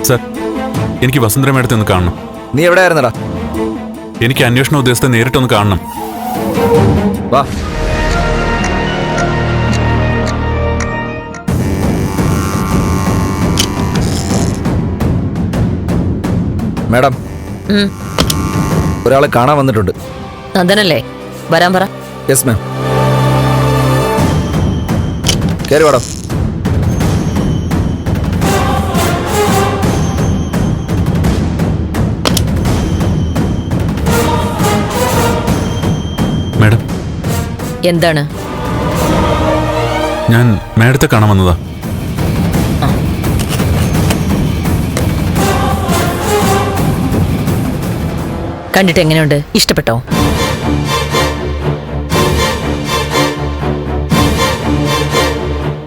Sir, എനിക്ക് വസുന്ധര മേഡത്തെ ഒന്ന് കാണണം. നീ എവിടെയായിരുന്നടാ? എനിക്ക് അന്വേഷണ ഉദ്യോഗസ്ഥരെ നേരിട്ടൊന്ന് കാണണം. വാ. മാഡം, ഒരാളെ കാണാൻ വന്നിട്ടുണ്ട്. നന്ദനല്ലേ? വരാൻ പറ. Yes ma'am. കയറി വാടോ. മാഡം, എന്താണ്? ഞാൻ മാഡത്തെ കാണാൻ വന്നതാ. കണ്ടിട്ട് എങ്ങനെയുണ്ട്? ഇഷ്ടപ്പെട്ടോ?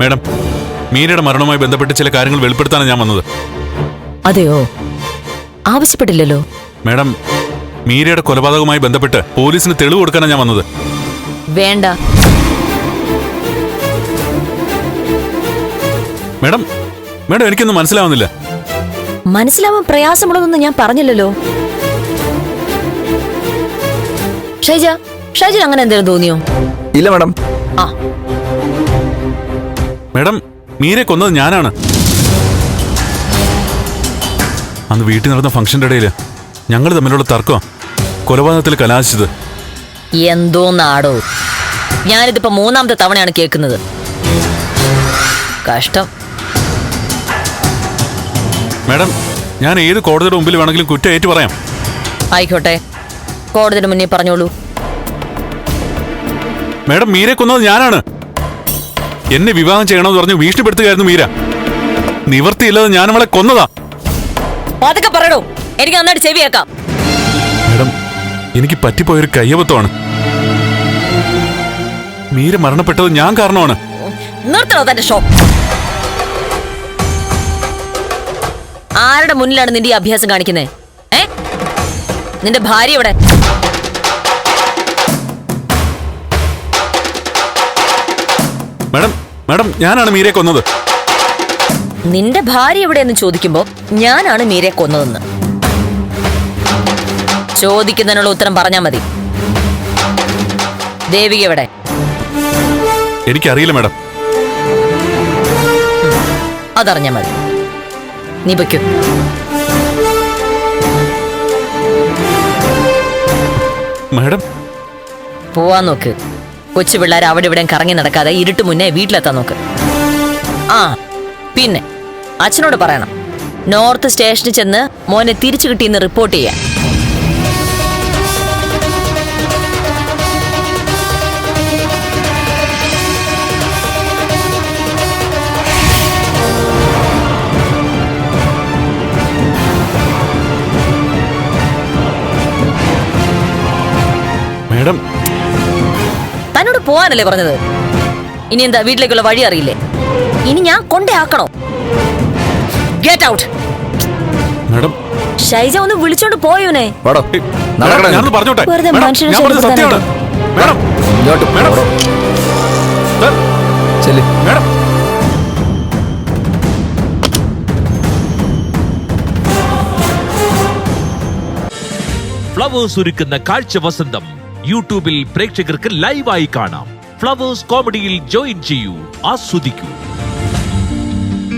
മാഡം, മീരയുടെ മരണവുമായി ബന്ധപ്പെട്ട് ചില കാര്യങ്ങൾ വെളിപ്പെടുത്താനാണ് ഞാൻ വന്നത്. അതെയോ? ആവശ്യപ്പെട്ടില്ലല്ലോ. മാഡം, മീരയുടെ കൊലപാതകവുമായി ബന്ധപ്പെട്ട് പോലീസിന് തെളിവ് കൊടുക്കാനാണ് ഞാൻ വന്നത്. വേണ്ട. മാഡം, മാഡം എനിക്കൊന്നും മനസ്സിലാവുന്നില്ല. മനസ്സിലാവാൻ പ്രയാസമുള്ളതൊന്നും ഞാൻ പറഞ്ഞില്ലല്ലോ. ഷൈജ അങ്ങനെ എന്തെങ്കിലും തോന്നിയോ? ഇല്ല മാഡം. ആ, മാഡം, മീരെ കൊന്നത് ഞാനാണ്. അന്ന് വീട്ടിൽ നടന്ന ഫംഗ്ഷന്റെ ഇടയിൽ ഞങ്ങൾ തമ്മിലുള്ള തർക്കം കൊലപാതകത്തിൽ കലാശിച്ചത്. എന്തോ നാടോ, ഞാനിതിപ്പോ മൂന്നാമത്തെ തവണയാണ് കേൾക്കുന്നത്. കഷ്ടം. മാഡം, ഞാൻ ഏത് കോടതിയുടെ മുമ്പിൽ വേണമെങ്കിലും കുറ്റം ഏറ്റു പറയാം. ആയിക്കോട്ടെ, കോടതിയുടെ മുന്നേ പറഞ്ഞോളൂ. മാഡം, മീരെ കൊന്നത് ഞാനാണ്. എന്നെ വിവാഹം ചെയ്യണമെന്ന് പറഞ്ഞ് ഭീഷണിപ്പെടുത്തുകയായിരുന്നു മീര. നിവർത്തിയില്ലാതെ ഞാൻ അവളെ കൊന്നതാ. അതൊക്കെ പറയണോ? എനിക്ക് നന്നായിട്ട് ചെവിയേക്കാം. മാഡം, എനിക്ക് പറ്റിപ്പോയൊരു കയ്യബദ്ധമാണ്. മീര മരണപ്പെട്ടത് ഞാൻ കാരണമാണ്. നിർത്തണോ തന്റെ ഷോ? ആരുടെ മുന്നിലാണ് നിന്റെ ഈ അഭ്യാസം കാണിക്കുന്നത്? നിന്റെ ഭാര്യ എവിടെ? മാഡം, മാഡം, ഞാനാണ് മീരയെ കൊന്നത്. നിന്റെ ഭാര്യ എവിടെയെന്ന് ചോദിക്കുമ്പോ ഞാനാണ് മീരയെ കൊന്നതെന്ന് ചോദിക്കുന്നതിനുള്ള ഉത്തരം പറഞ്ഞാ മതി. ദേവിക എവിടെ? എനിക്കറിയില്ല മാഡം. അതറിഞ്ഞാ മതി. നീ പൊയ്ക്കോ. മാഡം, പോവാൻ നോക്ക്. കൊച്ചു പിള്ളേർ അവിടെ ഇവിടെ കറങ്ങി നടക്കാതെ ഇരുട്ട് മുന്നേ വീട്ടിലെത്താൻ നോക്ക്. ആ പിന്നെ അച്ഛനോട് പറയണം, നോർത്ത് സ്റ്റേഷനിൽ ചെന്ന് മോനെ തിരിച്ചു കിട്ടിയെന്ന് റിപ്പോർട്ട് ചെയ്യാൻ. മാഡം, തന്നോട് പോവാനല്ലേ പറഞ്ഞത്? ഇനി എന്താ വീട്ടിലേക്കുള്ള വഴി അറിയില്ലേ? ഇനി ഞാൻ കൊണ്ടേ ആക്കണോ? Get out. മാഡം, ഷൈജ ഒന്ന് വിളിച്ചോണ്ട് പോയോനെ. ഞാനൊന്ന് പറഞ്ഞോട്ടെ. വെറുതെ മനുഷ്യനെ ഞാൻ പറഞ്ഞത് സത്യമാണ്. മാഡം, ഇങ്ങോട്ട് മാഡം, പോടോ. സർ, ചെല്ല്. മാഡം. ഫ്ലവേഴ്സ് ഒരുക്കുന്ന കാഴ്ച വസന്തം യൂട്യൂബിൽ പ്രേക്ഷകർക്ക് ലൈവായി കാണാം. ഫ്ലവേഴ്സ് കോമഡിയിൽ ജോയിൻ ചെയ്യൂ, ആസ്വദിക്കൂ.